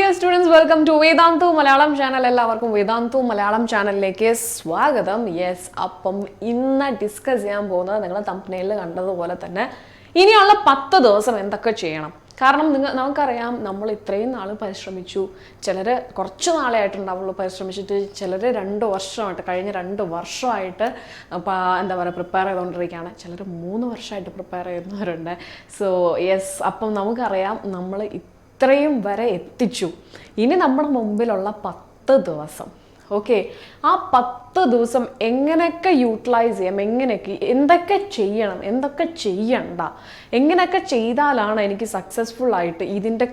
dear students, welcome to Vedantu Malayalam channel. എല്ലാവർക്കും Vedantu Malayalam ചാനലിലേക്ക് സ്വാഗതം. യെസ്, അപ്പം ഇന്ന് ഡിസ്കസ് ചെയ്യാൻ പോകുന്നത് നിങ്ങൾ തംബ്നെയിലിൽ കണ്ടതുപോലെ തന്നെ ഇനിയുള്ള 10 ദിവസം എന്തൊക്കെ ചെയ്യണം. കാരണം നമുക്കറിയാം, നമ്മൾ ഇത്രയും നാൾ പരിശ്രമിച്ചു. ചിലർ കുറച്ച് നാളെ ആയിട്ടുണ്ടാവുള്ളൂ പരിശ്രമിച്ചിട്ട്, ചിലർ 2 വർഷമായിട്ട് കഴിഞ്ഞ 2 വർഷമായിട്ട് എന്താ പറയുക പ്രിപ്പയർ ചെയ്തുകൊണ്ടിരിക്കുകയാണ്. ചിലർ 3 വർഷമായിട്ട് പ്രിപ്പയർ ചെയ്യുന്നവരുണ്ട്. സോ യെസ്, അപ്പം നമുക്കറിയാം നമ്മൾ ഇത്രയും വരെ എത്തിച്ചു. ഇനി നമ്മുടെ മുമ്പിലുള്ള 10 ദിവസം, ഓക്കെ, ആ 10 ദിവസം എങ്ങനെയൊക്കെ യൂട്ടിലൈസ് ചെയ്യാം, എന്തൊക്കെ ചെയ്യണം, എന്തൊക്കെ ചെയ്യണ്ട, എങ്ങനെയൊക്കെ ചെയ്താലാണ് എനിക്ക് സക്സസ്ഫുൾ ആയിട്ട് ഇതിൻ്റെ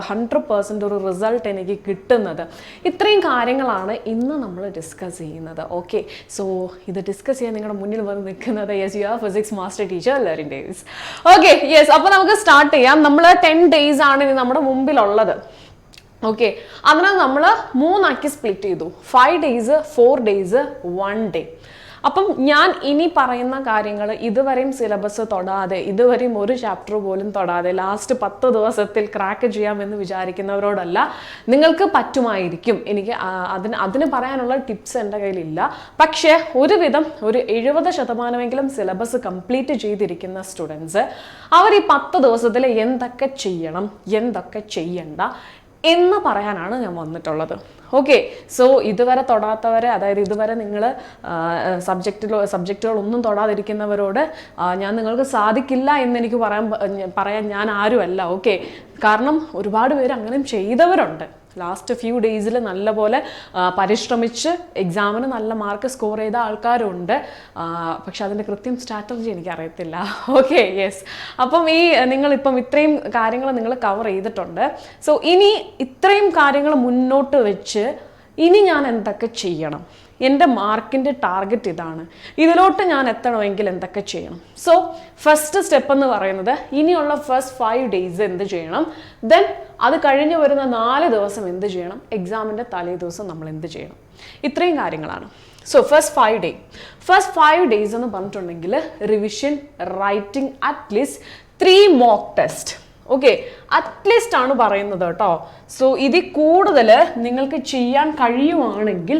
100% ഒരു റിസൾട്ട് എനിക്ക് കിട്ടുന്നത്. ഇത്രയും കാര്യങ്ങളാണ് ഇന്ന് നമ്മൾ ഡിസ്കസ് ചെയ്യുന്നത്. ഓക്കെ, സോ ഇത് ഡിസ്കസ് ചെയ്യാൻ നിങ്ങളുടെ മുന്നിൽ വന്ന് നിൽക്കുന്നത് yes you are physics master teacher Lerin Davis. Okay, yes, അപ്പോൾ നമുക്ക് സ്റ്റാർട്ട് ചെയ്യാം. നമ്മൾ 10 days ആണ് ഇനി നമ്മുടെ മുമ്പിലുള്ളത്. ഓക്കെ, അതിനെ നമ്മൾ 3 ആക്കി സ്പ്ലിറ്റ് ചെയ്തു. 5 days, 4 days, 1 day. അപ്പം ഞാൻ ഇനി പറയുന്ന കാര്യങ്ങൾ ഇതുവരെയും സിലബസ് തൊടാതെ, ഇതുവരെയും ഒരു ചാപ്റ്റർ പോലും തൊടാതെ ലാസ്റ്റ് 10 ദിവസത്തിൽ ക്രാക്ക് ചെയ്യാമെന്ന് വിചാരിക്കുന്നവരോടല്ല, നിങ്ങൾക്ക് പറ്റുമായിരിക്കും. എനിക്ക് അതിന് പറയാനുള്ള ടിപ്സ് എൻ്റെ കയ്യിലില്ല. പക്ഷേ ഒരുവിധം ഒരു 70% സിലബസ് കംപ്ലീറ്റ് ചെയ്തിരിക്കുന്ന സ്റ്റുഡൻസ് അവർ ഈ 10 ദിവസത്തിൽ എന്തൊക്കെ ചെയ്യണം, എന്തൊക്കെ ചെയ്യണ്ട എന്ന് പറയാനാണ് ഞാൻ ഓക്കെ, സോ ഇതുവരെ തൊടാത്തവരെ, അതായത് ഇതുവരെ നിങ്ങൾ സബ്ജക്റ്റുകളൊന്നും തൊടാതിരിക്കുന്നവരോട് ഞാൻ നിങ്ങൾക്ക് സാധിക്കില്ല എന്നെനിക്ക് പറയാൻ ഞാൻ ആരുമല്ല. ഓക്കെ, കാരണം ഒരുപാട് പേര് അങ്ങനെയും ചെയ്തവരുണ്ട്. ലാസ്റ്റ് ഫ്യൂ ഡേയ്സിൽ നല്ലപോലെ പരിശ്രമിച്ച് എക്സാമിന് നല്ല മാർക്ക് സ്കോർ ചെയ്ത ആൾക്കാരുണ്ട്. പക്ഷെ അതിൻ്റെ കൃത്യം സ്ട്രാറ്റജി എനിക്കറിയത്തില്ല. ഓക്കെ, യെസ്, അപ്പം നിങ്ങളിപ്പം ഇത്രയും കാര്യങ്ങൾ നിങ്ങൾ കവർ ചെയ്തിട്ടുണ്ട്. സോ ഇനി ഇത്രയും കാര്യങ്ങൾ മുന്നോട്ട് വെച്ച് ഇനി ഞാൻ എന്തൊക്കെ ചെയ്യണം, എൻ്റെ മാർക്കിൻ്റെ ടാർഗറ്റ് ഇതാണ്, ഇതിലോട്ട് ഞാൻ എത്തണമെങ്കിൽ എന്തൊക്കെ ചെയ്യണം. സോ ഫസ്റ്റ് സ്റ്റെപ്പ് എന്ന് പറയുന്നത് ഇനിയുള്ള ഫസ്റ്റ് 5 days എന്ത് ചെയ്യണം, ദെൻ അത് കഴിഞ്ഞ് വരുന്ന 4 ദിവസം എന്ത് ചെയ്യണം, എക്സാമിൻ്റെ തലേ ദിവസം നമ്മൾ എന്ത് ചെയ്യണം, ഇത്രയും കാര്യങ്ങളാണ്. സോ ഫസ്റ്റ് 5 days എന്ന് പറഞ്ഞിട്ടുണ്ടെങ്കിൽ revision, writing, at least 3 mock test. Okay, at least ആണ് പറയുന്നത് കേട്ടോ. സോ ഇതിൽ കൂടുതൽ നിങ്ങൾക്ക് ചെയ്യാൻ കഴിയുവാണെങ്കിൽ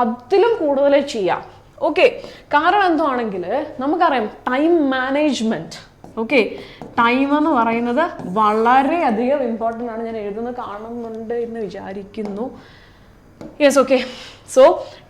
അതിലും കൂടുതൽ ചെയ്യാം. ഓക്കെ, കാരണം എന്താണെങ്കിൽ നമുക്കറിയാം ടൈം മാനേജ്മെൻറ്റ്. ഓക്കെ, ടൈം എന്ന് പറയുന്നത് വളരെയധികം ഇമ്പോർട്ടൻ്റ് ആണ്. ഞാൻ എഴുതുന്നത് കാണുന്നുണ്ട് എന്ന് വിചാരിക്കുന്നു. യെസ്, ഓക്കെ, സോ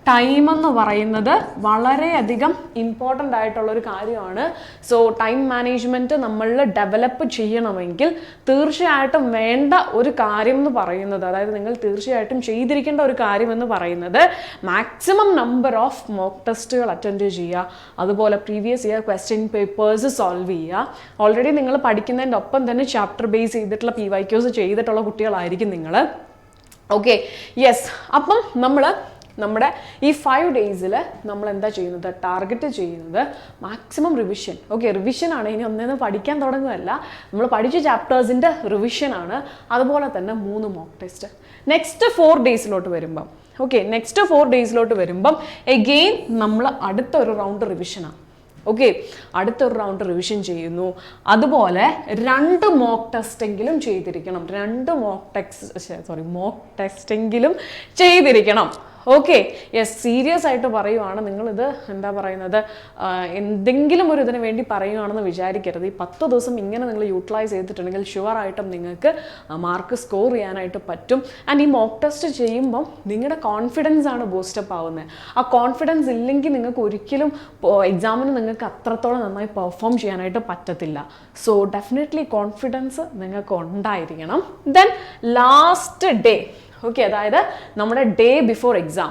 ടൈം എന്ന് പറയുന്നത് വളരെയധികം ഇമ്പോർട്ടൻ്റ് ആയിട്ടുള്ളൊരു കാര്യമാണ്. സോ ടൈം മാനേജ്മെൻറ്റ് നമ്മളിൽ ഡെവലപ്പ് ചെയ്യണമെങ്കിൽ തീർച്ചയായിട്ടും വേണ്ട ഒരു കാര്യം എന്ന് പറയുന്നത്, അതായത് നിങ്ങൾ തീർച്ചയായിട്ടും ചെയ്തിരിക്കേണ്ട ഒരു കാര്യം എന്ന് പറയുന്നത് മാക്സിമം നമ്പർ ഓഫ് മോക്ക് ടെസ്റ്റുകൾ അറ്റൻഡ് ചെയ്യുക, അതുപോലെ previous year question papers solve ചെയ്യുക. ഓൾറെഡി നിങ്ങൾ പഠിക്കുന്നതിൻ്റെ ഒപ്പം തന്നെ ചാപ്റ്റർ ബേസ് ചെയ്തിട്ടുള്ള PYQs ചെയ്തിട്ടുള്ള കുട്ടികളായിരിക്കും നിങ്ങൾ. ഓക്കെ, യെസ്, അപ്പം നമ്മുടെ ഈ 5 days നമ്മൾ എന്താ ചെയ്യുന്നത്, ടാർഗറ്റ് ചെയ്യുന്നത് മാക്സിമം റിവിഷൻ. ഓക്കെ, റിവിഷനാണ്. ഇനി ഒന്നേന്ന് പഠിക്കാൻ തുടങ്ങുകയല്ല, നമ്മൾ പഠിച്ച ചാപ്റ്റേഴ്സിൻ്റെ റിവിഷനാണ്. അതുപോലെ തന്നെ 3 mock ടെസ്റ്റ്. നെക്സ്റ്റ് 4 daysലോട്ട് വരുമ്പം, ഓക്കെ, നെക്സ്റ്റ് 4 daysലോട്ട് വരുമ്പം എഗെയിൻ നമ്മൾ അടുത്തൊരു റൗണ്ട് റിവിഷനാണ്. ഓക്കെ, അടുത്തൊരു റൗണ്ട് റിവിഷൻ ചെയ്യുന്നു. അതുപോലെ 2 mock ടെസ്റ്റെങ്കിലും ചെയ്തിരിക്കണം. 2 mock ടെസ്റ്റെങ്കിലും ചെയ്തിരിക്കണം. ഓക്കെ, യെസ്, സീരിയസ് ആയിട്ട് പറയുവാണ്. നിങ്ങളിത് എന്താ പറയുന്നത്, എന്തെങ്കിലും ഒരു ഇതിന് വേണ്ടി പറയുകയാണെന്ന് വിചാരിക്കരുത്. ഈ 10 ദിവസം ഇങ്ങനെ നിങ്ങൾ യൂട്ടിലൈസ് ചെയ്തിട്ടുണ്ടെങ്കിൽ ഷുവറായിട്ടും നിങ്ങൾക്ക് മാർക്ക് സ്കോർ ചെയ്യാനായിട്ട് പറ്റും. ആൻഡ് ഈ മോക്ക് ടെസ്റ്റ് ചെയ്യുമ്പം നിങ്ങളുടെ കോൺഫിഡൻസ് ആണ് ബൂസ്റ്റപ്പ് ആവുന്നത്. ആ കോൺഫിഡൻസ് ഇല്ലെങ്കിൽ നിങ്ങൾക്ക് ഒരിക്കലും എക്സാമിന് നിങ്ങൾക്ക് അത്രത്തോളം നന്നായി പെർഫോം ചെയ്യാനായിട്ട് പറ്റത്തില്ല. സോ ഡെഫിനറ്റ്ലി കോൺഫിഡൻസ് നിങ്ങൾക്ക് ഉണ്ടായിരിക്കണം. ദെൻ ലാസ്റ്റ് ഡേ, ഓക്കെ, അതായത് നമ്മുടെ day before exam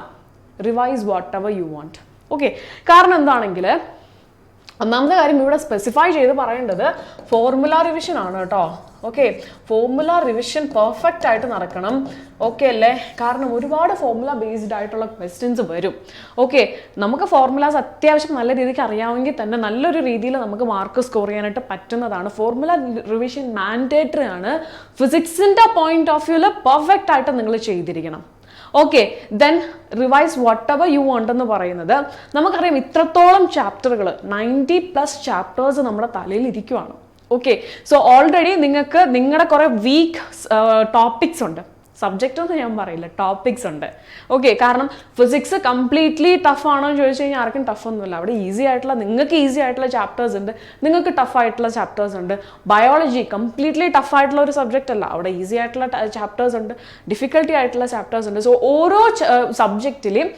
revise what ever you want. Okay, കാരണം എന്താണെങ്കിൽ ഒന്നാമത്തെ കാര്യം ഇവിടെ സ്പെസിഫൈ ചെയ്ത് പറയേണ്ടത് ഫോർമുല റിവിഷൻ ആണ് കേട്ടോ. ഓക്കെ, ഫോർമുല റിവിഷൻ പെർഫെക്റ്റ് ആയിട്ട് നടക്കണം. ഓക്കെ അല്ലേ, കാരണം ഒരുപാട് ഫോർമുല ബേസ്ഡ് ആയിട്ടുള്ള ക്വസ്റ്റ്യൻസ് വരും. ഓക്കെ, നമുക്ക് ഫോർമുലാസ് അത്യാവശ്യം നല്ല രീതിക്ക് അറിയാമെങ്കിൽ തന്നെ നല്ലൊരു രീതിയിൽ നമുക്ക് മാർക്ക് സ്കോർ ചെയ്യാനായിട്ട് പറ്റുന്നതാണ്. ഫോർമുല റിവിഷൻ മാൻഡേറ്ററി ആണ്. ഫിസിക്സിൻ്റെ പോയിന്റ് ഓഫ് വ്യൂവിൽ പെർഫെക്റ്റ് ആയിട്ട് നിങ്ങൾ ചെയ്തിരിക്കണം. Okay, then revise what ever you want എന്ന് പറയുന്നത് നമുക്കറിയാം ഇത്രത്തോളം ചാപ്റ്ററുകൾ 90+ ചാപ്റ്റേഴ്സ് നമ്മുടെ തലയിൽ ഇരിക്കുവാണ്. ഓക്കെ, സോ ഓൾറെഡി നിങ്ങൾക്ക് നിങ്ങളുടെ കുറേ വീക്ക് ടോപ്പിക്സ് ഉണ്ട്. സബ്ജക്റ്റ് ഒന്നും ഞാൻ പറയില്ല, ടോപ്പിക്സ് ഉണ്ട്. ഓക്കെ, കാരണം ഫിസിക്സ് കംപ്ലീറ്റ്ലി ടഫ് ആണോ എന്ന് ചോദിച്ചു കഴിഞ്ഞാൽ ആർക്കും ടഫ് ഒന്നുമില്ല. അവിടെ ഈസി ആയിട്ടുള്ള, നിങ്ങൾക്ക് ഈസി ആയിട്ടുള്ള ചാപ്റ്റേഴ്സ് ഉണ്ട്, നിങ്ങൾക്ക് ടഫ് ആയിട്ടുള്ള ചാപ്റ്റേഴ്സ് ഉണ്ട്. ബയോളജി കംപ്ലീറ്റ്ലി ടഫ് ആയിട്ടുള്ള ഒരു സബ്ജക്റ്റ് അല്ല, അവിടെ ഈസി ആയിട്ടുള്ള ചാപ്റ്റേഴ്സ് ഉണ്ട്, ഡിഫിക്കൽട്ടി ആയിട്ടുള്ള ചാപ്റ്റേഴ്സ് ഉണ്ട്. സോ ഓരോ സബ്ജക്റ്റിലെയും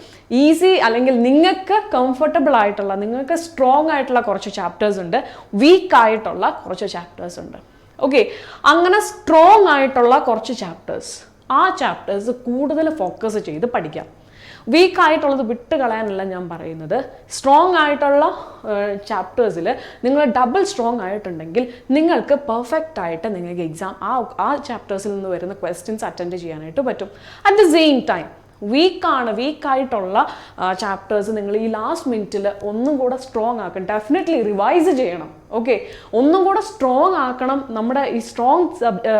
ഈസി അല്ലെങ്കിൽ നിങ്ങൾക്ക് കംഫർട്ടബിൾ ആയിട്ടുള്ള, നിങ്ങൾക്ക് സ്ട്രോങ് ആയിട്ടുള്ള കുറച്ച് ചാപ്റ്റേഴ്സ് ഉണ്ട്, വീക്ക് ആയിട്ടുള്ള കുറച്ച് ചാപ്റ്റേഴ്സ് ഉണ്ട്. ഓക്കെ, അങ്ങനെ സ്ട്രോങ് ആയിട്ടുള്ള കുറച്ച് ചാപ്റ്റേഴ്സ്, ആ ചാപ്റ്റേഴ്സ് കൂടുതൽ ഫോക്കസ് ചെയ്ത് പഠിക്കാം. വീക്ക് ആയിട്ടുള്ളത് വിട്ട് കളയാനല്ല ഞാൻ പറയുന്നത്. സ്ട്രോങ് ആയിട്ടുള്ള ചാപ്റ്റേഴ്സിൽ നിങ്ങൾ ഡബിൾ സ്ട്രോങ് ആയിട്ടുണ്ടെങ്കിൽ നിങ്ങൾക്ക് പെർഫെക്റ്റ് ആയിട്ട് നിങ്ങൾക്ക് എക്സാം ആ ചാപ്റ്റേഴ്സിൽ നിന്ന് വരുന്ന ക്വസ്റ്റ്യൻസ് അറ്റൻഡ് ചെയ്യാനായിട്ട് പറ്റും. അറ്റ് ദ സെയിം ടൈം വീക്കായിട്ടുള്ള ചാപ്റ്റേഴ്സ് നിങ്ങൾ ഈ ലാസ്റ്റ് മിനിറ്റിൽ ഒന്നും കൂടെ സ്ട്രോങ് ആക്കണം, ഡെഫിനറ്റ്ലി റിവൈസ് ചെയ്യണം. ഓക്കെ, ഒന്നും കൂടെ സ്ട്രോങ് ആക്കണം. നമ്മുടെ ഈ സ്ട്രോങ്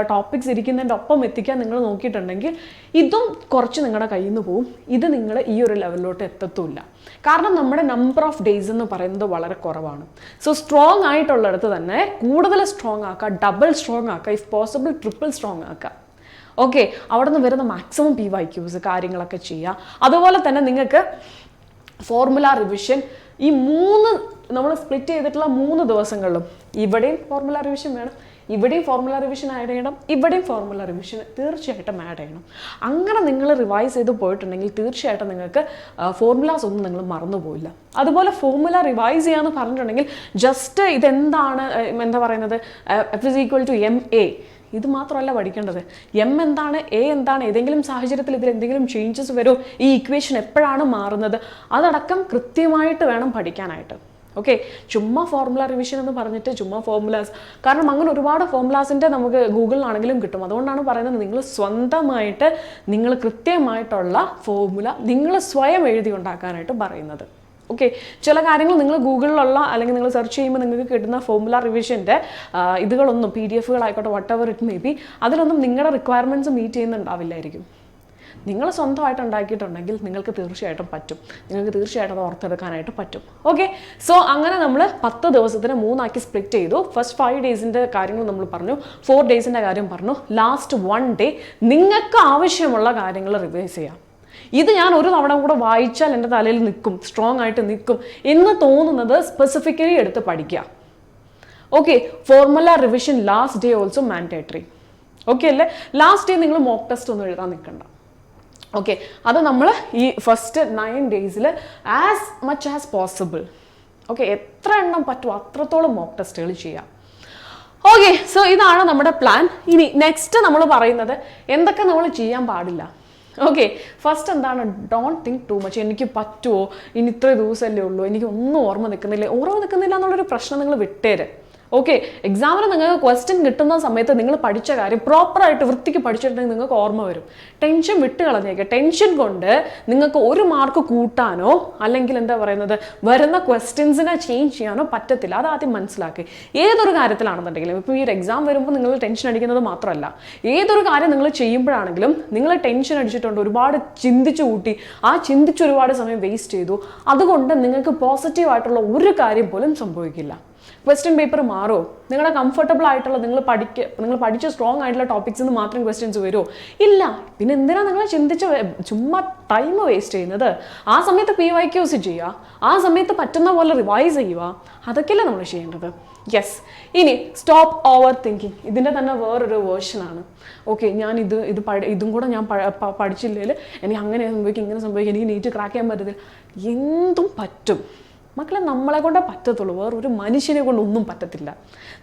ടോപ്പിക്സ് ഇരിക്കുന്നതിൻ്റെ ഒപ്പം എത്തിക്കാൻ നിങ്ങൾ നോക്കിയിട്ടുണ്ടെങ്കിൽ ഇതും കുറച്ച് നിങ്ങളുടെ കയ്യിൽ നിന്ന് പോവും. ഇത് നിങ്ങൾ ഈ ഒരു ലെവലിലോട്ട് എത്തത്തുമില്ല. കാരണം നമ്മുടെ നമ്പർ ഓഫ് ഡേയ്സ് എന്ന് പറയുന്നത് വളരെ കുറവാണ്. സോ സ്ട്രോങ് ആയിട്ടുള്ളിടത്ത് തന്നെ കൂടുതൽ സ്ട്രോങ് ആക്കുക, ഡബിൾ സ്ട്രോങ് ആക്കുക, ഇഫ് പോസിബിൾ ട്രിപ്പിൾ സ്ട്രോങ് ആക്കുക. ഓക്കെ, അവിടെ നിന്ന് വരുന്ന മാക്സിമം PYQs കാര്യങ്ങളൊക്കെ ചെയ്യുക. അതുപോലെ തന്നെ നിങ്ങൾക്ക് ഫോർമുല റിവിഷൻ ഈ നമ്മൾ സ്പ്ലിറ്റ് ചെയ്തിട്ടുള്ള 3 ദിവസങ്ങളിലും ഇവിടെയും ഫോർമുല റിവിഷൻ വേണം, ഇവിടെയും ഫോർമുല റിവിഷൻ ആഡ് ചെയ്യണം, ഇവിടെയും ഫോർമുല റിവിഷൻ തീർച്ചയായിട്ടും ആഡ് ചെയ്യണം. അങ്ങനെ നിങ്ങൾ റിവൈസ് ചെയ്ത് പോയിട്ടുണ്ടെങ്കിൽ തീർച്ചയായിട്ടും നിങ്ങൾക്ക് ഫോർമുലാസ് ഒന്നും നിങ്ങൾ മറന്നു പോയില്ല. അതുപോലെ ഫോർമുല റിവൈസ് ചെയ്യാന്ന് പറഞ്ഞിട്ടുണ്ടെങ്കിൽ ജസ്റ്റ് ഇതെന്താണ്, എന്താ പറയുന്നത്, F=ma, ഇത് മാത്രമല്ല പഠിക്കേണ്ടത്. എം എന്താണ്, എ എന്താണ്, ഏതെങ്കിലും സാഹചര്യത്തിൽ ഇതിൽ എന്തെങ്കിലും ചേഞ്ചസ് വരുമോ, ഈ ഇക്വേഷൻ എപ്പോഴാണ് മാറുന്നത്, അതടക്കം കൃത്യമായിട്ട് വേണം പഠിക്കാനായിട്ട്. ഓക്കെ, ചുമ്മാ ഫോർമുല റിവിഷൻ എന്ന് പറഞ്ഞിട്ട് ചുമ്മാ ഫോർമുലാസ്, കാരണം അങ്ങനെ ഒരുപാട് ഫോർമുലാസിൻ്റെ നമുക്ക് ഗൂഗിളിലാണെങ്കിലും കിട്ടും. അതുകൊണ്ടാണ് പറയുന്നത് നിങ്ങൾ സ്വന്തമായിട്ട് നിങ്ങൾ കൃത്യമായിട്ടുള്ള ഫോർമുല നിങ്ങൾ സ്വയം എഴുതി ഉണ്ടാക്കാനായിട്ട് പറയുന്നത്. ഓക്കെ, ചില കാര്യങ്ങൾ നിങ്ങൾ ഗൂഗിളിലുള്ള അല്ലെങ്കിൽ നിങ്ങൾ സെർച്ച് ചെയ്യുമ്പോൾ നിങ്ങൾക്ക് കിട്ടുന്ന ഫോർമുല റിവിഷൻ്റെ ഇതുകളൊന്നും PDF-കളായിക്കോട്ടെ whatever it may be, അതിലൊന്നും നിങ്ങളുടെ റിക്വയർമെൻറ്റ്സ് മീറ്റ് ചെയ്യുന്നുണ്ടാവില്ലായിരിക്കും. നിങ്ങൾ സ്വന്തമായിട്ട് ഉണ്ടാക്കിയിട്ടുണ്ടെങ്കിൽ നിങ്ങൾക്ക് തീർച്ചയായിട്ടും പറ്റും, നിങ്ങൾക്ക് തീർച്ചയായിട്ടും അത് ഓർത്തെടുക്കാനായിട്ട് പറ്റും. ഓക്കെ, സോ അങ്ങനെ നമ്മൾ 10 ദിവസത്തിന് 3 സ്പ്ലിറ്റ് ചെയ്തു. ഫസ്റ്റ് 5 ഡേയ്സിൻ്റെ കാര്യങ്ങൾ നമ്മൾ പറഞ്ഞു, 4 ഡേയ്സിൻ്റെ കാര്യം പറഞ്ഞു. ലാസ്റ്റ് 1 ഡേ നിങ്ങൾക്ക് ആവശ്യമുള്ള കാര്യങ്ങൾ റിവൈസ് ചെയ്യാം. ഇത് ഞാൻ ഒരു തവണ കൂടെ വായിച്ചാൽ എൻ്റെ തലയിൽ നിൽക്കും, സ്ട്രോങ് ആയിട്ട് നിൽക്കും എന്ന് തോന്നുന്നത് സ്പെസിഫിക്കലി എടുത്ത് പഠിക്കുക. Okay, formula revision last day also mandatory. Okay അല്ലേ? ലാസ്റ്റ് ഡേ നിങ്ങൾ മോക്ക് ടെസ്റ്റ് ഒന്നും എഴുതാൻ നിൽക്കണ്ട. ഓക്കെ, അത് നമ്മൾ ഈ ഫസ്റ്റ് 9 ഡേയ്സിൽ as much as possible, okay, എത്ര എണ്ണം പറ്റുമോ അത്രത്തോളം മോക്ക് ടെസ്റ്റുകൾ ചെയ്യാം. ഓക്കെ, സോ ഇതാണ് നമ്മുടെ പ്ലാൻ. ഇനി നെക്സ്റ്റ് നമ്മൾ പറയുന്നത് എന്തൊക്കെ നമ്മൾ ചെയ്യാൻ പാടില്ല. ഓക്കെ, ഫസ്റ്റ് എന്താണ്, ഡോണ്ട് തിങ്ക് ടു മച്ച്. എനിക്ക് പറ്റുമോ, ഇനി ഇത്ര ദിവസമല്ലേ ഉള്ളൂ, എനിക്ക് ഒന്നും ഓർമ്മ നിൽക്കുന്നില്ല എന്നുള്ളൊരു പ്രശ്നം നിങ്ങൾ വിട്ടേര്. ഓക്കെ, എക്സാമിന് നിങ്ങൾക്ക് ക്വസ്റ്റ്യൻ കിട്ടുന്ന സമയത്ത് നിങ്ങൾ പഠിച്ച കാര്യം പ്രോപ്പറായിട്ട് വൃത്തിക്ക് പഠിച്ചിട്ടുണ്ടെങ്കിൽ നിങ്ങൾക്ക് ഓർമ്മ വരും. ടെൻഷൻ വിട്ട് കളഞ്ഞേക്കുക. ടെൻഷൻ കൊണ്ട് നിങ്ങൾക്ക് 1 മാർക്ക് കൂട്ടാനോ അല്ലെങ്കിൽ എന്താ പറയുന്നത് വരുന്ന ക്വസ്റ്റ്യൻസിനെ ചേഞ്ച് ചെയ്യാനോ പറ്റത്തില്ല. അത് ആദ്യം മനസ്സിലാക്കി. ഏതൊരു കാര്യത്തിലാണെന്നുണ്ടെങ്കിലും, ഇപ്പോൾ ഈ ഒരു എക്സാം വരുമ്പോൾ നിങ്ങൾ ടെൻഷൻ അടിക്കുന്നത് മാത്രമല്ല, ഏതൊരു കാര്യം നിങ്ങൾ ചെയ്യുമ്പോഴാണെങ്കിലും നിങ്ങൾ ടെൻഷൻ അടിച്ചിട്ടുണ്ട്, ഒരുപാട് ചിന്തിച്ചു കൂട്ടി, ആ ചിന്തിച്ച് ഒരുപാട് സമയം വേസ്റ്റ് ചെയ്തു. അതുകൊണ്ട് നിങ്ങൾക്ക് പോസിറ്റീവായിട്ടുള്ള ഒരു കാര്യം പോലും സംഭവിക്കില്ല. ക്വസ്റ്റ്യൻ പേപ്പർ മാറുമോ, നിങ്ങളുടെ കംഫർട്ടബിൾ ആയിട്ടുള്ള നിങ്ങൾ പഠിച്ച സ്ട്രോങ് ആയിട്ടുള്ള ടോപ്പിക്സിൽ നിന്ന് മാത്രം ക്വസ്റ്റ്യൻസ് വരുമോ? ഇല്ല. പിന്നെ എന്തിനാണ് നിങ്ങൾ ചിന്തിച്ച് ചുമ്മാ ടൈം വേസ്റ്റ് ചെയ്യുന്നത്? ആ സമയത്ത് PYQs ചെയ്യുക, ആ സമയത്ത് പറ്റുന്ന പോലെ റിവൈസ് ചെയ്യുക, അതൊക്കെയല്ലേ നമ്മൾ ചെയ്യേണ്ടത്. യെസ്, ഇനി സ്റ്റോപ്പ് ഓവർ തിങ്കിങ്. ഇതിൻ്റെ തന്നെ വേറൊരു വേർഷനാണ്. ഓക്കെ, ഞാൻ ഇതും കൂടെ ഞാൻ പഠിച്ചില്ലെങ്കിൽ എനിക്ക് അങ്ങനെ സംഭവിക്കും, ഇങ്ങനെ സംഭവിക്കും, എനിക്ക് നീറ്റ് ക്രാക്ക് ചെയ്യാൻ പറ്റത്തില്ല. എന്തും പറ്റും മക്കളെ, നമ്മളെ കൊണ്ടേ പറ്റത്തുള്ളൂ, വേറൊരു മനുഷ്യനെ കൊണ്ട് ഒന്നും പറ്റത്തില്ല.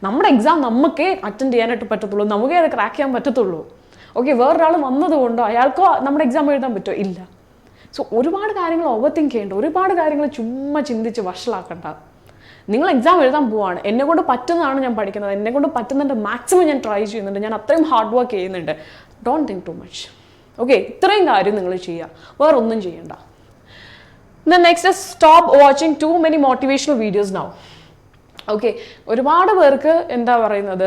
നമ്മുടെ എക്സാം നമുക്കേ അറ്റൻഡ് ചെയ്യാനായിട്ട് പറ്റത്തുള്ളൂ, നമുക്കേ അത് ക്രാക്ക് ചെയ്യാൻ പറ്റത്തുള്ളൂ. ഓക്കെ, വേറൊരാൾ വന്നതുകൊണ്ടോ അയാൾക്കോ നമ്മുടെ എക്സാം എഴുതാൻ പറ്റുമോ? ഇല്ല. സോ ഒരുപാട് കാര്യങ്ങൾ ഓവർ തിങ്ക് ചെയ്യേണ്ട, ഒരുപാട് കാര്യങ്ങൾ ചുമ്മാ ചിന്തിച്ച് വഷളാക്കണ്ട. നിങ്ങൾ എക്സാം എഴുതാൻ പോവാണ്, എന്നെ കൊണ്ട് പറ്റുന്നതാണ് ഞാൻ പഠിക്കുന്നത്, എന്നെ കൊണ്ട് പറ്റുന്നതിൻ്റെ മാക്സിമം ഞാൻ ട്രൈ ചെയ്യുന്നുണ്ട്, ഞാൻ അത്രയും ഹാർഡ് വർക്ക് ചെയ്യുന്നുണ്ട്. Don't think too much. Okay, ഇത്രയും കാര്യം നിങ്ങൾ ചെയ്യുക, വേറൊന്നും ചെയ്യണ്ട. The next is stop watching too many motivational videos now. Okay, ഒരുപാട് പേർക്ക് എന്താ പറയുന്നത്,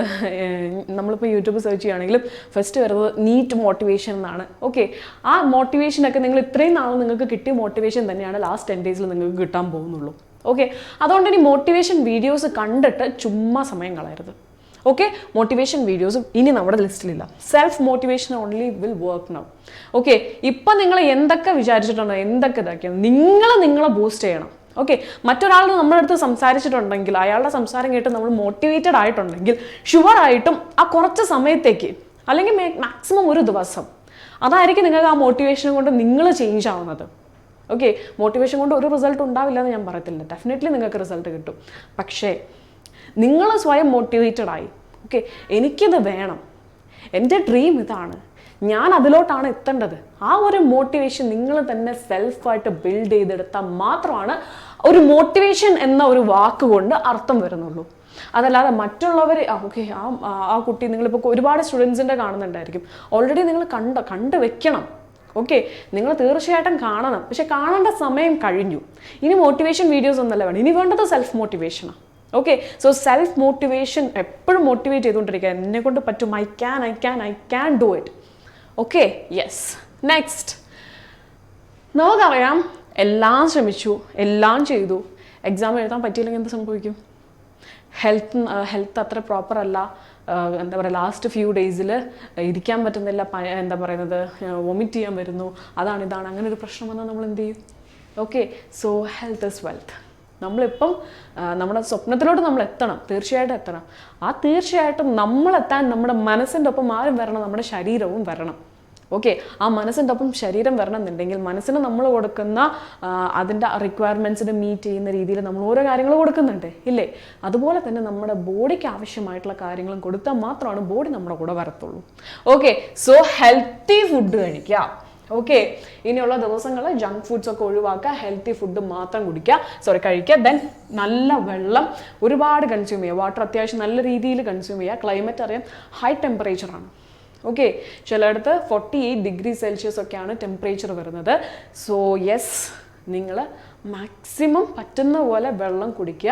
നമ്മളിപ്പോൾ യൂട്യൂബ് സെർച്ച് ചെയ്യുകയാണെങ്കിലും ഫസ്റ്റ് വരുന്നത് നീറ്റ് മോട്ടിവേഷൻ എന്നാണ്. ഓക്കെ, ആ മോട്ടിവേഷനൊക്കെ നിങ്ങൾ ഇത്രയും നാൾ നിങ്ങൾക്ക് കിട്ടിയ മോട്ടിവേഷൻ തന്നെയാണ് ലാസ്റ്റ് 10 ഡേയ്സിൽ നിങ്ങൾക്ക് കിട്ടാൻ പോകുന്നുള്ളൂ. ഓക്കെ, അതുകൊണ്ട് ഇനി മോട്ടിവേഷൻ വീഡിയോസ് കണ്ടിട്ട് ചുമ്മാ സമയം കളയരുത്. ഓക്കെ, മോട്ടിവേഷൻ വീഡിയോസും ഇനി നമ്മുടെ ലിസ്റ്റിലില്ല. Self motivation only will work now. Okay, ഇപ്പം നിങ്ങൾ എന്തൊക്കെ വിചാരിച്ചിട്ടുണ്ടോ, എന്തൊക്കെ ഇതാക്കിയാണ് നിങ്ങളെ ബൂസ്റ്റ് ചെയ്യണം. ഓക്കെ, മറ്റൊരാൾ നമ്മുടെ അടുത്ത് സംസാരിച്ചിട്ടുണ്ടെങ്കിൽ, അയാളുടെ സംസാരം കേട്ട് നമ്മൾ മോട്ടിവേറ്റഡ് ആയിട്ടുണ്ടെങ്കിൽ ഷുവറായിട്ടും ആ കുറച്ച് സമയത്തേക്ക് അല്ലെങ്കിൽ മാക്സിമം ഒരു ദിവസം അതായിരിക്കും നിങ്ങൾക്ക് ആ മോട്ടിവേഷൻ കൊണ്ട് നിങ്ങൾ ചേഞ്ച് ആവുന്നത്. ഓക്കെ, മോട്ടിവേഷൻ കൊണ്ട് ഒരു റിസൾട്ട് ഉണ്ടാവില്ല എന്ന് ഞാൻ പറയത്തില്ല, ഡെഫിനറ്റ്ലി നിങ്ങൾക്ക് റിസൾട്ട് കിട്ടും. പക്ഷേ നിങ്ങൾ സ്വയം മോട്ടിവേറ്റഡ് ആയി, ഓക്കെ എനിക്കിത് വേണം, എൻ്റെ ഡ്രീം ഇതാണ്, ഞാൻ അതിലോട്ടാണ് എത്തേണ്ടത്, ആ ഒരു മോട്ടിവേഷൻ നിങ്ങൾ തന്നെ സെൽഫായിട്ട് ബിൽഡ് ചെയ്തെടുത്താൽ മാത്രമാണ് ഒരു മോട്ടിവേഷൻ എന്ന ഒരു വാക്ക് കൊണ്ട് അർത്ഥം വരുന്നുള്ളൂ. അതല്ലാതെ മറ്റുള്ളവർ ഓക്കെ ആ കുട്ടി, നിങ്ങളിപ്പോൾ ഒരുപാട് സ്റ്റുഡൻസിൻ്റെ കാണുന്നുണ്ടായിരിക്കും, ഓൾറെഡി നിങ്ങൾ കണ്ട് വെക്കണം. ഓക്കെ, നിങ്ങൾ തീർച്ചയായിട്ടും കാണണം, പക്ഷെ കാണേണ്ട സമയം കഴിഞ്ഞു. ഇനി മോട്ടിവേഷൻ വീഡിയോസ് ഒന്നല്ല വേണം, ഇനി വേണ്ടത് സെൽഫ് മോട്ടിവേഷനാണ്. ഓക്കെ, സോ സെൽഫ് മോട്ടിവേഷൻ എപ്പോഴും മോട്ടിവേറ്റ് ചെയ്തുകൊണ്ടിരിക്കുക, എന്നെ കൊണ്ട് പറ്റും, I can do it. Okay, yes. Next, നമുക്കറിയാം എല്ലാം ശ്രമിച്ചു, എല്ലാം ചെയ്തു, എക്സാം എഴുതാൻ പറ്റിയില്ലെങ്കിൽ എന്ത് സംഭവിക്കും? ഹെൽത്ത് അത്ര പ്രോപ്പർ അല്ല, എന്താ പറയുക, ലാസ്റ്റ് ഫ്യൂ ഡേയ്സിൽ ഇരിക്കാൻ പറ്റുന്നില്ല, എന്താ പറയുന്നത്, വൊമിറ്റ് ചെയ്യാൻ വരുന്നു, ഇതാണ് അങ്ങനെ ഒരു പ്രശ്നം വന്നാൽ നമ്മൾ എന്ത് ചെയ്യും? Okay, so health is wealth. നമ്മളിപ്പം നമ്മുടെ സ്വപ്നത്തിലോട്ട് നമ്മൾ എത്തണം, തീർച്ചയായിട്ടും എത്തണം. തീർച്ചയായിട്ടും നമ്മളെത്താൻ നമ്മുടെ മനസ്സിൻ്റെ ഒപ്പം ആരും വരണം, നമ്മുടെ ശരീരവും വരണം. ഓക്കെ, ആ മനസ്സിൻ്റെ ഒപ്പം ശരീരം വരണം എന്നുണ്ടെങ്കിൽ മനസ്സിന് നമ്മൾ കൊടുക്കുന്ന അതിൻ്റെ റിക്വയർമെൻറ്റ്സിന് മീറ്റ് ചെയ്യുന്ന രീതിയിൽ നമ്മൾ ഓരോ കാര്യങ്ങൾ കൊടുക്കുന്നുണ്ട് ഇല്ലേ? അതുപോലെ തന്നെ നമ്മുടെ ബോഡിക്ക് ആവശ്യമായിട്ടുള്ള കാര്യങ്ങളും കൊടുത്താൽ മാത്രമാണ് ബോഡി നമ്മുടെ കൂടെ വരത്തുള്ളൂ. ഓക്കെ, സോ ഹെൽത്തി ഫുഡ് കഴിക്കുക. ഓക്കെ, ഇനിയുള്ള ദിവസങ്ങൾ ജങ്ക് ഫുഡ്സ് ഒക്കെ ഒഴിവാക്കുക, ഹെൽത്തി ഫുഡ് മാത്രം കഴിക്കുക. ദെൻ നല്ല വെള്ളം ഒരുപാട് കൺസ്യൂം ചെയ്യുക, വാട്ടർ അത്യാവശ്യം നല്ല രീതിയിൽ കൺസ്യൂം ചെയ്യുക. ക്ലൈമറ്റ് അറിയാം, ഹൈ ടെമ്പറേച്ചറാണ്. ഓക്കെ, ചിലയിടത്ത് 48 ഡിഗ്രി സെൽഷ്യസ് ഒക്കെയാണ് ടെമ്പറേച്ചർ വരുന്നത്. സോ യെസ്, നിങ്ങൾ മാക്സിമം പറ്റുന്ന പോലെ വെള്ളം കുടിക്കുക,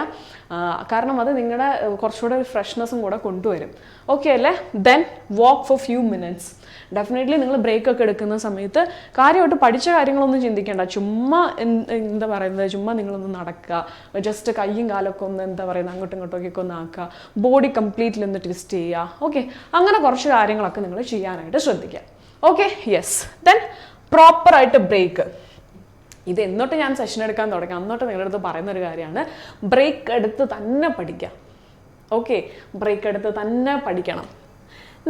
കാരണം അത് നിങ്ങളുടെ കുറച്ചുകൂടെ ഒരു ഫ്രഷ്നെസ്സും കൂടെ കൊണ്ടുവരും. ഓക്കെ അല്ലേ? Then walk for few minutes. Definitely നിങ്ങൾ ബ്രേക്കൊക്കെ എടുക്കുന്ന സമയത്ത് കാര്യമായിട്ട് പഠിച്ച കാര്യങ്ങളൊന്നും ചിന്തിക്കേണ്ട, ചുമ്മാ എന്താ പറയുന്നത്, ചുമ്മാ നിങ്ങളൊന്ന് നടക്കുക, ജസ്റ്റ് കയ്യും കാലൊക്കെ ഒന്ന് എന്താ പറയുന്നത് അങ്ങോട്ടും ഇങ്ങോട്ടൊക്കെ ഒന്ന് ആക്കുക, ബോഡി കംപ്ലീറ്റ്ലി ഒന്ന് ട്വിസ്റ്റ് ചെയ്യുക. ഓക്കെ, അങ്ങനെ കുറച്ച് കാര്യങ്ങളൊക്കെ നിങ്ങൾ ചെയ്യാനായിട്ട് ശ്രദ്ധിക്കുക. Okay, yes. ദെൻ പ്രോപ്പറായിട്ട് ബ്രേക്ക്. ഇത് എന്നിട്ട് ഞാൻ സെഷൻ എടുക്കാൻ തുടങ്ങി അന്നോട്ട് നിങ്ങളുടെ അടുത്ത് പറയുന്നൊരു കാര്യമാണ്, ബ്രേക്ക് എടുത്ത് തന്നെ പഠിക്കുക. ഓക്കെ, ബ്രേക്ക് എടുത്ത് തന്നെ പഠിക്കണം.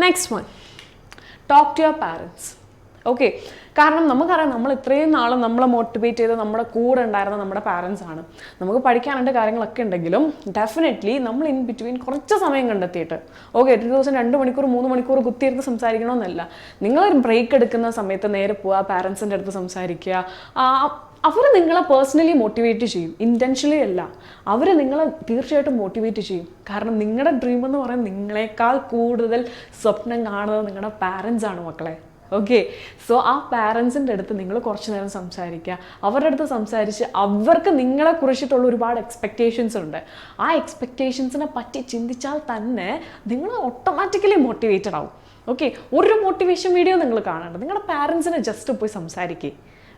Next one, talk to your parents. Okay, കാരണം നമുക്കറിയാം നമ്മൾ ഇത്രയും നാളും നമ്മളെ മോട്ടിവേറ്റ് ചെയ്ത് നമ്മുടെ കൂടെ ഉണ്ടായിരുന്ന നമ്മുടെ പാരൻസ് ആണ്. നമുക്ക് പഠിക്കാനുള്ള കാര്യങ്ങളൊക്കെ ഉണ്ടെങ്കിലും ഡെഫിനറ്റ്ലി നമ്മൾ ഇൻ ബിറ്റ്വീൻ കുറച്ച് സമയം കണ്ടെത്തിയിട്ട്, ഓക്കെ ഒരു ദിവസം 2 മണിക്കൂർ 3 മണിക്കൂർ കുത്തിയിരുന്ന് സംസാരിക്കണമെന്നല്ല, നിങ്ങളൊരു ബ്രേക്ക് എടുക്കുന്ന സമയത്ത് നേരെ പോവുക, പാരൻസിൻ്റെ അടുത്ത് സംസാരിക്കുക. അവർ നിങ്ങളെ പേഴ്സണലി മോട്ടിവേറ്റ് ചെയ്യും, ഇൻറ്റൻഷനലി അല്ല, അവർ നിങ്ങളെ തീർച്ചയായിട്ടും മോട്ടിവേറ്റ് ചെയ്യും. കാരണം നിങ്ങളുടെ ഡ്രീം എന്ന് പറയുന്നത് നിങ്ങളെക്കാൾ കൂടുതൽ സ്വപ്നം കാണുന്നത് നിങ്ങളുടെ പാരൻസ് ആണ് മക്കളെ. ഓക്കെ, സോ ആ പാരൻസിൻ്റെ അടുത്ത് നിങ്ങൾ കുറച്ച് നേരം സംസാരിക്കുക, അവരുടെ അടുത്ത് സംസാരിച്ച് അവർക്ക് നിങ്ങളെ കുറിച്ചിട്ടുള്ള ഒരുപാട് എക്സ്പെക്റ്റേഷൻസ് ഉണ്ട്. ആ എക്സ്പെക്റ്റേഷൻസിനെ പറ്റി ചിന്തിച്ചാൽ തന്നെ നിങ്ങൾ ഓട്ടോമാറ്റിക്കലി മോട്ടിവേറ്റഡ് ആവും. ഓക്കെ, ഒരു മോട്ടിവേഷൻ വീഡിയോ നിങ്ങൾ കാണേണ്ട, നിങ്ങളുടെ പാരൻസിനെ ജസ്റ്റ് പോയി സംസാരിക്കുക.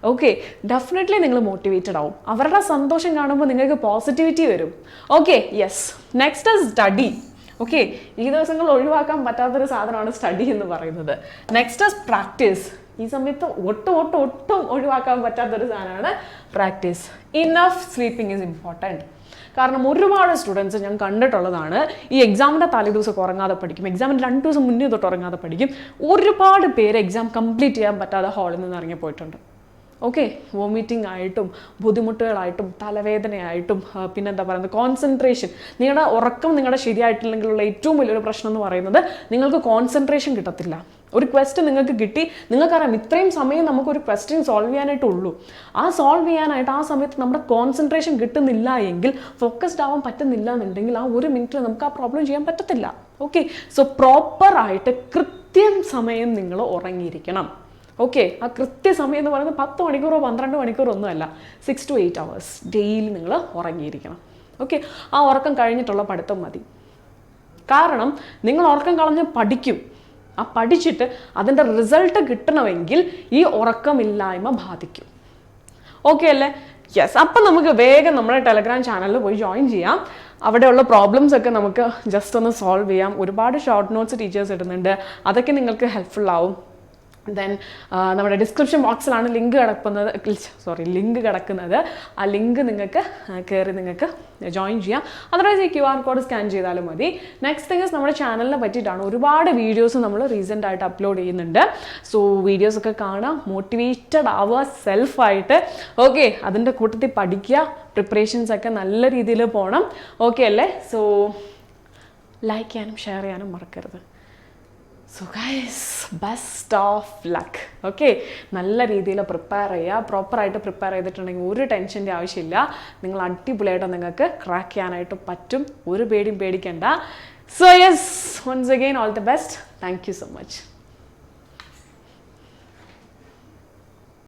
ഓക്കെ, ഡെഫിനറ്റ്ലി നിങ്ങൾ മോട്ടിവേറ്റഡ് ആവും, അവരുടെ സന്തോഷം കാണുമ്പോൾ നിങ്ങൾക്ക് പോസിറ്റിവിറ്റി വരും. Okay, yes. Next is study. Okay, ഈ ദിവസങ്ങൾ ഒഴിവാക്കാൻ പറ്റാത്തൊരു സാധനമാണ് സ്റ്റഡി എന്ന് പറയുന്നത്. Next is practice. ഈ സമയത്ത് ഒട്ടും ഒഴിവാക്കാൻ പറ്റാത്തൊരു സാധനമാണ് practice. Enough sleeping is important. കാരണം ഒരുപാട് സ്റ്റുഡൻസ് ഞാൻ കണ്ടിട്ടുള്ളതാണ്, ഈ എക്സാമിൻ്റെ തലേദിവസം ഉറങ്ങാതെ പഠിക്കും, എക്സാമിൻ്റെ 2 ദിവസം മുന്നേ തൊട്ട് ഉറങ്ങാതെ പഠിക്കും. ഒരുപാട് പേര് എക്സാം കംപ്ലീറ്റ് ചെയ്യാൻ പറ്റാതെ ഹാളിൽ നിന്ന് ഇറങ്ങി പോയിട്ടുണ്ട്. ഓക്കെ, വോമിറ്റിംഗ് ആയിട്ടും ബുദ്ധിമുട്ടുകളായിട്ടും തലവേദനയായിട്ടും പിന്നെന്താ പറയുന്നത് കോൺസെൻട്രേഷൻ, നിങ്ങളുടെ ഉറക്കം നിങ്ങളുടെ ശരിയായിട്ടില്ലെങ്കിലുള്ള ഏറ്റവും വലിയൊരു പ്രശ്നം എന്ന് പറയുന്നത് നിങ്ങൾക്ക് കോൺസെൻട്രേഷൻ കിട്ടത്തില്ല. ഒരു ക്വസ്റ്റ്യൻ നിങ്ങൾക്ക് കിട്ടി, നിങ്ങൾക്കറിയാം ഇത്രയും സമയം നമുക്കൊരു ക്വസ്റ്റ്യൻ സോൾവ് ചെയ്യാനായിട്ടുള്ളൂ, ആ സോൾവ് ചെയ്യാനായിട്ട് ആ സമയത്ത് നമ്മുടെ കോൺസെൻട്രേഷൻ കിട്ടുന്നില്ല എങ്കിൽ, ഫോക്കസ്ഡ് ആവാൻ പറ്റുന്നില്ല എന്നുണ്ടെങ്കിൽ ആ 1 മിനിറ്റിൽ നമുക്ക് ആ പ്രോബ്ലം ചെയ്യാൻ പറ്റത്തില്ല. ഓക്കെ, സോ പ്രോപ്പറായിട്ട് കൃത്യം സമയം നിങ്ങൾ ഉറങ്ങിയിരിക്കണം. ഓക്കെ, ആ കൃത്യസമയം എന്ന് പറയുന്നത് 10 മണിക്കൂറോ 12 മണിക്കൂറോ ഒന്നുമല്ല, 6 to 8 hours ഡെയിലി നിങ്ങൾ ഉറങ്ങിയിരിക്കണം. ഓക്കെ, ആ ഉറക്കം കഴിഞ്ഞിട്ടുള്ള പഠിത്തം മതി. കാരണം നിങ്ങൾ ഉറക്കം കളഞ്ഞ് പഠിക്കും, ആ പഠിച്ചിട്ട് അതിൻ്റെ റിസൾട്ട് കിട്ടണമെങ്കിൽ ഈ ഉറക്കമില്ലായ്മ ബാധിക്കും. ഓക്കെ അല്ലേ? യെസ്. അപ്പം നമുക്ക് വേഗം നമ്മുടെ ടെലഗ്രാം ചാനലിൽ പോയി ജോയിൻ ചെയ്യാം. അവിടെയുള്ള പ്രോബ്ലംസ് ഒക്കെ നമുക്ക് ജസ്റ്റ് ഒന്ന് സോൾവ് ചെയ്യാം. ഒരുപാട് ഷോർട്ട് നോട്ട്സ് ടീച്ചേഴ്സ് ഇടുന്നുണ്ട്, അതൊക്കെ നിങ്ങൾക്ക് ഹെൽപ്ഫുൾ ആവും. ദെൻ നമ്മുടെ ഡിസ്ക്രിപ്ഷൻ ബോക്സിലാണ് ലിങ്ക് കിടക്കുന്നത്. ആ ലിങ്ക് നിങ്ങൾക്ക് കയറി നിങ്ങൾക്ക് ജോയിൻ ചെയ്യാം. അതർവൈസ് ഈ QR കോഡ് സ്കാൻ ചെയ്താലും മതി. നെക്സ്റ്റ് തിങ്സ് നമ്മുടെ ചാനലിനെ പറ്റിയിട്ടാണ് ഒരുപാട് വീഡിയോസ് നമ്മൾ റീസെൻ്റ് ആയിട്ട് അപ്ലോഡ് ചെയ്യുന്നുണ്ട്. സോ വീഡിയോസൊക്കെ കാണുക, മോട്ടിവേറ്റഡ് ആവുക സെൽഫായിട്ട്. ഓക്കെ, അതിൻ്റെ കൂട്ടത്തിൽ പഠിക്കുക, പ്രിപ്പറേഷൻസ് ഒക്കെ നല്ല രീതിയിൽ പോകണം. ഓക്കെ അല്ലേ? സോ ലൈക്ക് ചെയ്യാനും ഷെയർ ചെയ്യാനും മറക്കരുത്. So guys, best of luck. Okay, നല്ല രീതിയിൽ പ്രിപ്പയർ ചെയ്യുക. പ്രോപ്പറായിട്ട് പ്രിപ്പയർ ചെയ്തിട്ടുണ്ടെങ്കിൽ ഒരു ടെൻഷൻ്റെ ആവശ്യമില്ല. നിങ്ങൾ അടിപൊളിയായിട്ട് നിങ്ങൾക്ക് ക്രാക്ക് ചെയ്യാനായിട്ട് പറ്റും. ഒരു പേടിയും പേടിക്കണ്ട. So yes, once again all the best. Thank you so much.